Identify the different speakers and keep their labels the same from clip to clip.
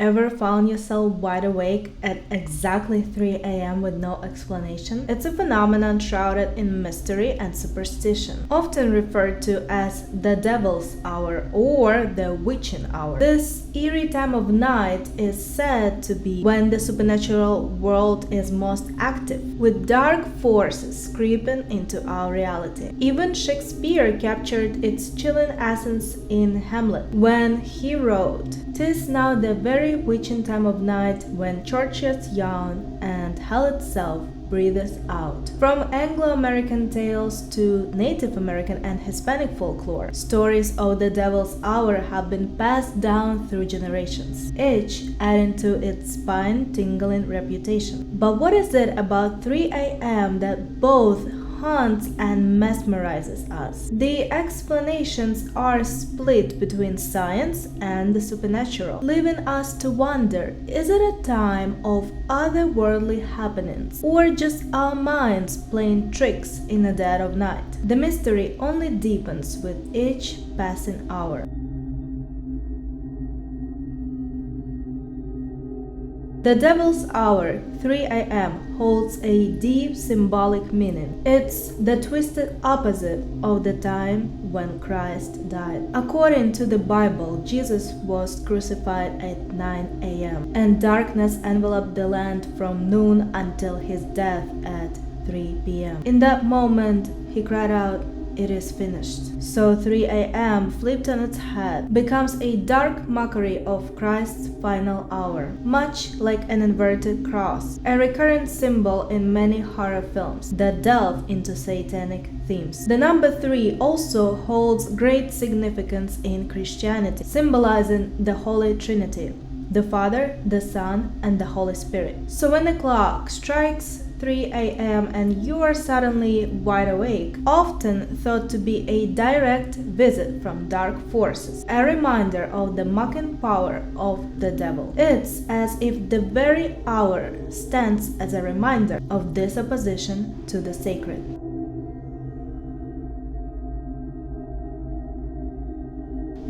Speaker 1: Ever found yourself wide awake at exactly 3 a.m. with no explanation? It's a phenomenon shrouded in mystery and superstition, often referred to as the Devil's Hour or the Witching Hour. This eerie time of night is said to be when the supernatural world is most active, with dark forces creeping into our reality. Even Shakespeare captured its chilling essence in Hamlet when he wrote, "'Tis now the very witching time of night when churches yawn and hell itself breathes out." From Anglo-American tales to Native American and Hispanic folklore, stories of the Devil's Hour have been passed down through generations, each adding to its spine-tingling reputation. But what is it about 3 a.m. that both haunts and mesmerizes us? The explanations are split between science and the supernatural, leaving us to wonder, is it a time of otherworldly happenings, or just our minds playing tricks in the dead of night? The mystery only deepens with each passing hour. The Devil's Hour, 3 a.m., holds a deep symbolic meaning. It's the twisted opposite of the time when Christ died. According to the Bible, Jesus was crucified at 9 a.m., and darkness enveloped the land from noon until his death at 3 p.m. In that moment, he cried out, "It is finished." So 3 a.m. flipped on its head becomes a dark mockery of Christ's final hour, much like an inverted cross, a recurrent symbol in many horror films that delve into satanic themes. The number 3 also holds great significance in Christianity, symbolizing the Holy Trinity, the Father, the Son, and the Holy Spirit. So when the clock strikes 3 a.m. and you are suddenly wide awake, often thought to be a direct visit from dark forces, a reminder of the mocking power of the devil. It's as if the very hour stands as a reminder of this opposition to the sacred.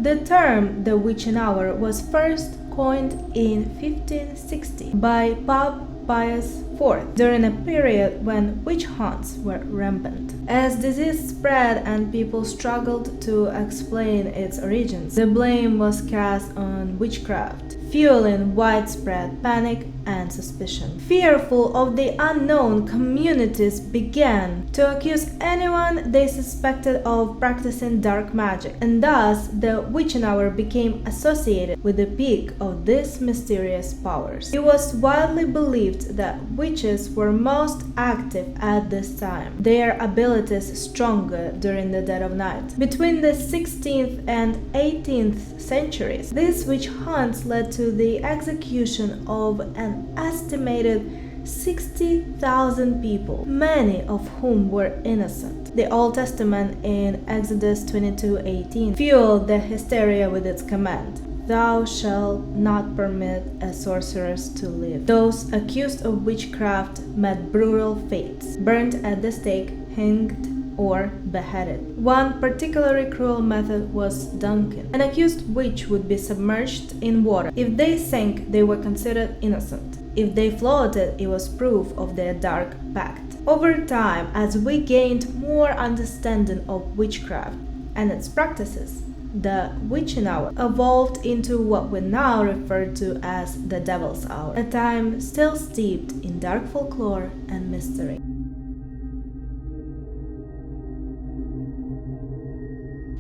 Speaker 1: The term the witching hour was first coined in 1560 by Pope Pius IV during a period when witch hunts were rampant. As disease spread and people struggled to explain its origins, the blame was cast on witchcraft, fueling widespread panic and suspicion. Fearful of the unknown, communities began to accuse anyone they suspected of practicing dark magic, and thus the witching hour became associated with the peak of these mysterious powers. It was widely believed that witches were most active at this time, their abilities stronger during the dead of night. Between the 16th and 18th centuries, these witch hunts led to the execution of an estimated 60,000 people, many of whom were innocent. The Old Testament in Exodus 22:18 fueled the hysteria with its command, "Thou shalt not permit a sorceress to live." Those accused of witchcraft met brutal fates, burnt at the stake, hanged, or beheaded. One particularly cruel method was dunking. An accused witch would be submerged in water. If they sank, they were considered innocent. If they floated, it was proof of their dark pact. Over time, as we gained more understanding of witchcraft and its practices, the witching hour evolved into what we now refer to as the Devil's Hour, a time still steeped in dark folklore and mystery.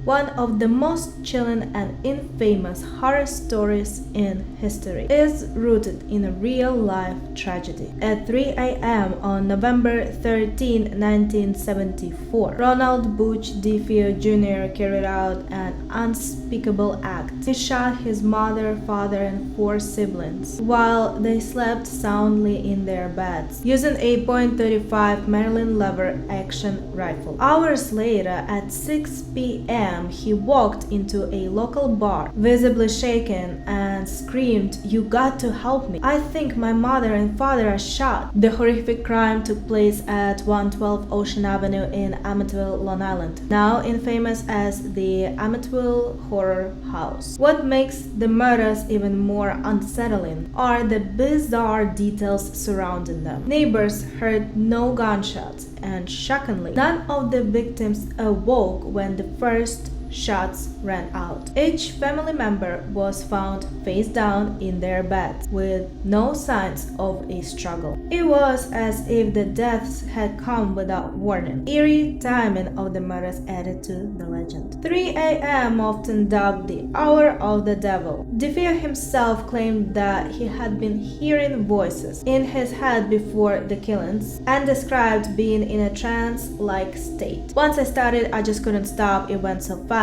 Speaker 1: One of the most chilling and infamous horror stories in history is rooted in a real-life tragedy. At 3 a.m. on November 13, 1974, Ronald Butch DeFeo Jr. carried out an unspeakable act. He shot his mother, father, and 4 siblings while they slept soundly in their beds, using a .35 Marilyn lever action rifle. Hours later, at 6 p.m., a.m., he walked into a local bar, visibly shaken, and screamed, "You got to help me. I think my mother and father are shot." The horrific crime took place at 112 Ocean Avenue in Amityville, Long Island, now infamous as the Amityville Horror House. What makes the murders even more unsettling are the bizarre details surrounding them. Neighbors heard no gunshots, and shockingly, none of the victims awoke when the first shots ran out. Each family member was found face down in their beds with no signs of a struggle. It was as if the deaths had come without warning. Eerie timing of the murders added to the legend. 3 a.m. often dubbed the hour of the devil. DeFeo himself claimed that he had been hearing voices in his head before the killings and described being in a trance-like state. "Once I started, I just couldn't stop. It went so fast,"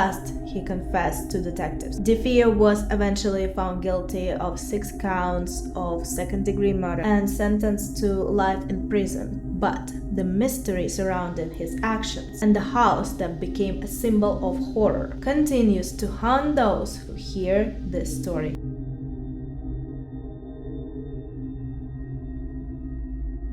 Speaker 1: he confessed to detectives. DeFeo was eventually found guilty of 6 counts of second-degree murder and sentenced to life in prison. But the mystery surrounding his actions and the house that became a symbol of horror continues to haunt those who hear this story.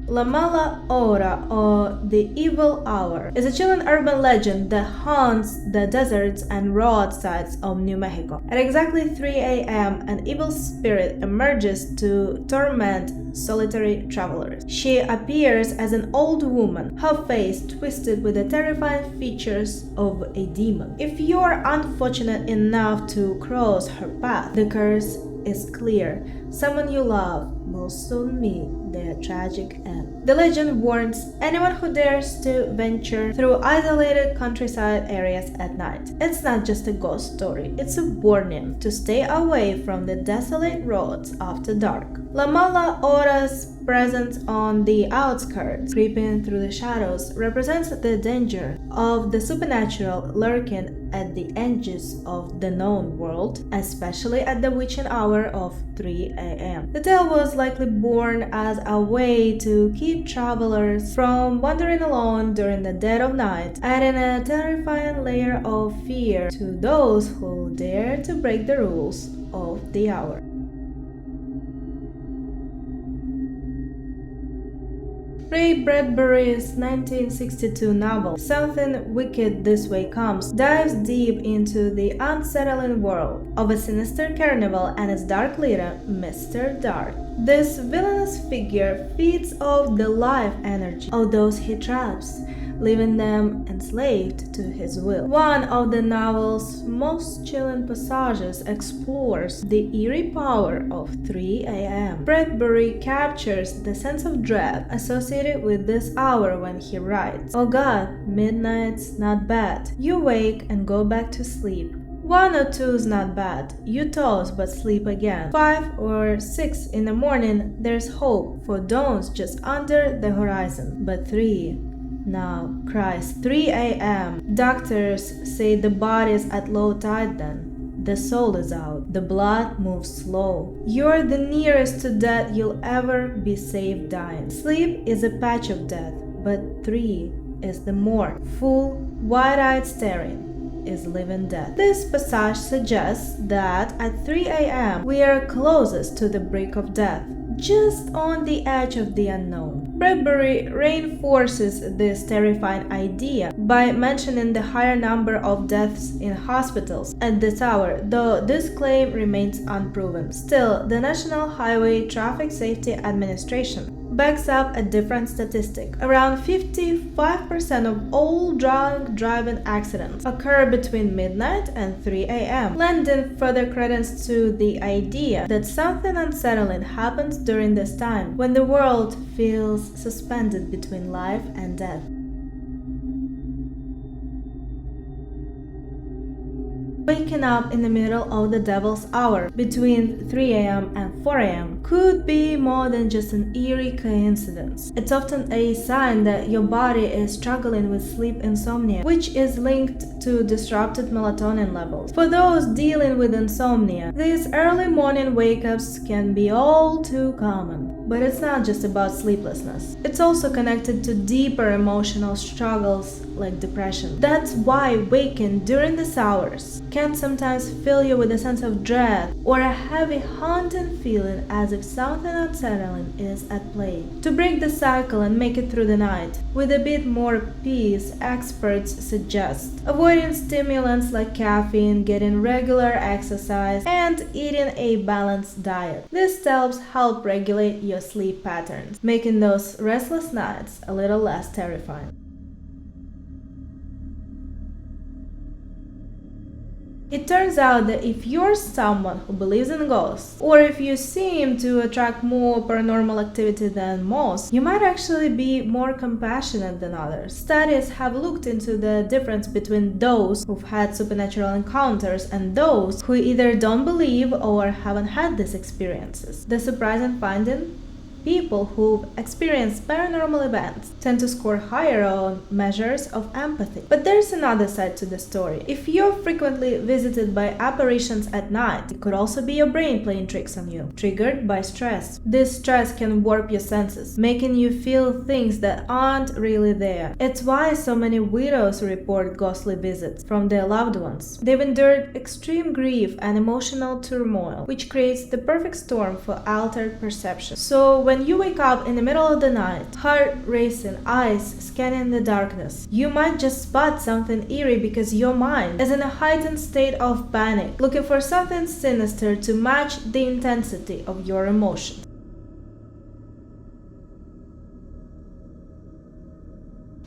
Speaker 1: La Mala Hora, or the Evil Hour, is a chilling urban legend that haunts the deserts and roadsides of New Mexico. At exactly 3 a.m., an evil spirit emerges to torment solitary travelers. She appears as an old woman, her face twisted with the terrifying features of a demon. If you're unfortunate enough to cross her path, the curse is clear. Someone you love will soon meet their tragic end. The legend warns anyone who dares to venture through isolated countryside areas at night. It's not just a ghost story, it's a warning to stay away from the desolate roads after dark. La Mala Hora's presence on the outskirts, creeping through the shadows, represents the danger of the supernatural lurking at the edges of the known world, especially at the witching hour of 3 a.m. The tale was likely born as a way to keep travelers from wandering alone during the dead of night, adding a terrifying layer of fear to those who dare to break the rules of the hour. Ray Bradbury's 1962 novel, Something Wicked This Way Comes, dives deep into the unsettling world of a sinister carnival and its dark leader, Mr. Dark. This villainous figure feeds off the life energy of those he traps, leaving them enslaved to his will. One of the novel's most chilling passages explores the eerie power of 3 a.m. Bradbury captures the sense of dread associated with this hour when he writes, "Oh God, midnight's not bad. You wake and go back to sleep. 1 or 2 is not bad. You toss but sleep again. 5 or 6 in the morning, there's hope, for dawn's just under the horizon. But 3... Now, Christ, 3 a.m. Doctors say the body's at low tide then. The soul is out. The blood moves slow. You're the nearest to death you'll ever be safe dying. Sleep is a patch of death, but 3 is the more full, wide-eyed staring is living death." This passage suggests that at 3 a.m. we are closest to the brink of death, just on the edge of the unknown. Bradbury reinforces this terrifying idea by mentioning the higher number of deaths in hospitals at this hour, though this claim remains unproven. Still, the National Highway Traffic Safety Administration backs up a different statistic. Around 55% of all drunk driving accidents occur between midnight and 3 a.m., lending further credence to the idea that something unsettling happens during this time, when the world feels suspended between life and death. Waking up in the middle of the devil's hour between 3 a.m. and 4 a.m. could be more than just an eerie coincidence. It's often a sign that your body is struggling with sleep insomnia, which is linked to disrupted melatonin levels. For those dealing with insomnia, these early morning wake-ups can be all too common. But it's not just about sleeplessness. It's also connected to deeper emotional struggles like depression. That's why waking during these hours can sometimes fill you with a sense of dread or a heavy haunting feeling as if something unsettling is at play. To break the cycle and make it through the night with a bit more peace, experts suggest avoiding stimulants like caffeine, getting regular exercise, and eating a balanced diet. These steps help regulate your sleep patterns, making those restless nights a little less terrifying. It turns out that if you're someone who believes in ghosts, or if you seem to attract more paranormal activity than most, you might actually be more compassionate than others. Studies have looked into the difference between those who've had supernatural encounters and those who either don't believe or haven't had these experiences. The surprising finding? People who've experienced paranormal events tend to score higher on measures of empathy. But there's another side to the story. If you're frequently visited by apparitions at night, it could also be your brain playing tricks on you, triggered by stress. This stress can warp your senses, making you feel things that aren't really there. It's why so many widows report ghostly visits from their loved ones. They've endured extreme grief and emotional turmoil, which creates the perfect storm for altered perception. So when you wake up in the middle of the night, heart racing, eyes scanning the darkness, you might just spot something eerie because your mind is in a heightened state of panic, looking for something sinister to match the intensity of your emotions.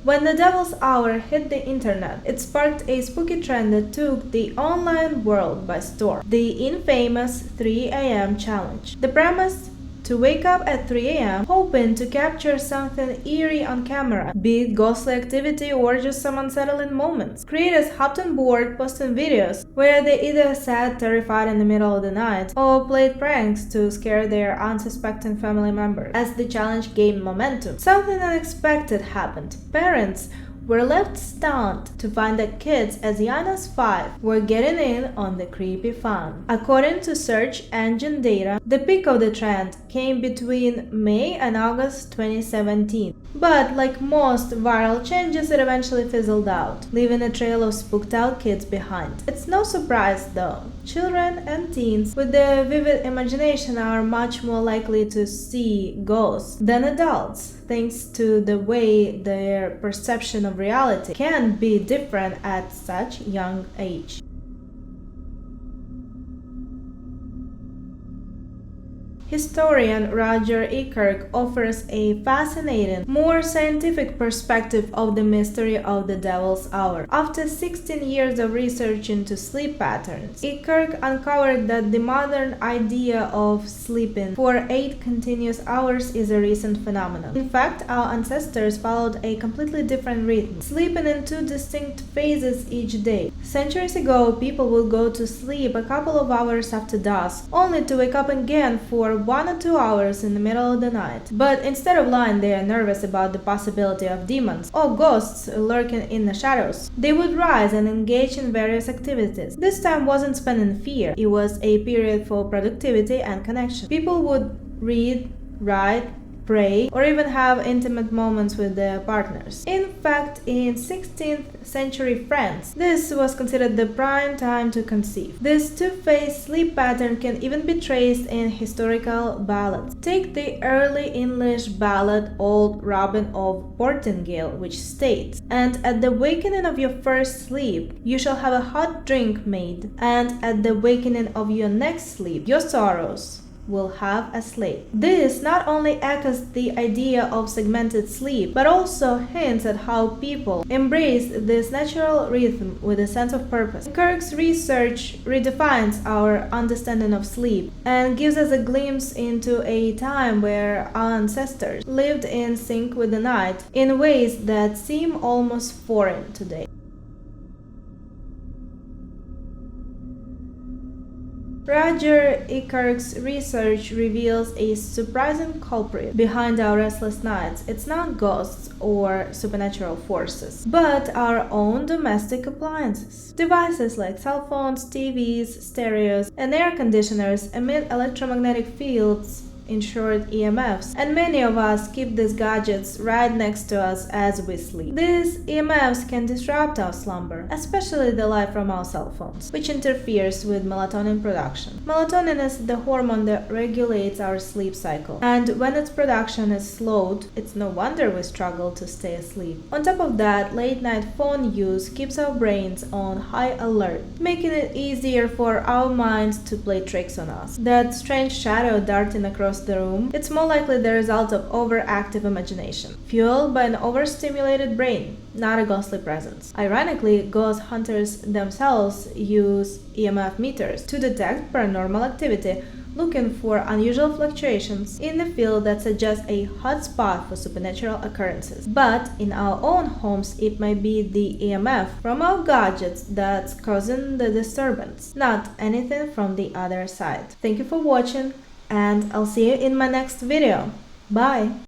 Speaker 1: When the devil's hour hit the internet, it sparked a spooky trend that took the online world by storm. The infamous 3 a.m. challenge. The premise? To wake up at 3 a.m. hoping to capture something eerie on camera, be it ghostly activity or just some unsettling moments. Creators hopped on board posting videos where they either sat terrified in the middle of the night or played pranks to scare their unsuspecting family members. As the challenge gained momentum, something unexpected happened. Parents were left stunned to find that kids as young as 5 were getting in on the creepy fun. According to search engine data, the peak of the trend came between May and August 2017. But like most viral changes, it eventually fizzled out, leaving a trail of spooked out kids behind. It's no surprise though. Children and teens with a vivid imagination are much more likely to see ghosts than adults, thanks to the way their perception of reality can be different at such young age. Historian Roger Kirk offers a fascinating, more scientific perspective of the mystery of the devil's hour. After 16 years of research into sleep patterns, Kirk uncovered that the modern idea of sleeping for 8 continuous hours is a recent phenomenon. In fact, our ancestors followed a completely different rhythm, sleeping in 2 distinct phases each day. Centuries ago, people would go to sleep a couple of hours after dusk, only to wake up again for 1 or 2 hours in the middle of the night. But instead of lying there nervous about the possibility of demons or ghosts lurking in the shadows, they would rise and engage in various activities. This time wasn't spent in fear, it was a period for productivity and connection. People would read, write, pray, or even have intimate moments with their partners. In fact, in 16th century France, this was considered the prime time to conceive. This two-phase sleep pattern can even be traced in historical ballads. Take the early English ballad Old Robin of Portingale, which states, "And at the wakening of your first sleep, you shall have a hot drink made, and at the wakening of your next sleep, your sorrows will have a slave." This not only echoes the idea of segmented sleep, but also hints at how people embraced this natural rhythm with a sense of purpose. Kirk's research redefines our understanding of sleep and gives us a glimpse into a time where our ancestors lived in sync with the night in ways that seem almost foreign today. Roger Ickark's research reveals a surprising culprit behind our restless nights. It's not ghosts or supernatural forces, but our own domestic appliances. Devices like cell phones, TVs, stereos, and air conditioners emit electromagnetic fields, in short EMFs, and many of us keep these gadgets right next to us as we sleep. These EMFs can disrupt our slumber, especially the light from our cell phones, which interferes with melatonin production. Melatonin is the hormone that regulates our sleep cycle, and when its production is slowed, it's no wonder we struggle to stay asleep. On top of that, late-night phone use keeps our brains on high alert, making it easier for our minds to play tricks on us. That strange shadow darting across the room, it's more likely the result of overactive imagination, fueled by an overstimulated brain, not a ghostly presence. Ironically, ghost hunters themselves use EMF meters to detect paranormal activity, looking for unusual fluctuations in the field that suggest a hotspot for supernatural occurrences. But in our own homes, it might be the EMF from our gadgets that's causing the disturbance, not anything from the other side. Thank you for watching, and I'll see you in my next video. Bye!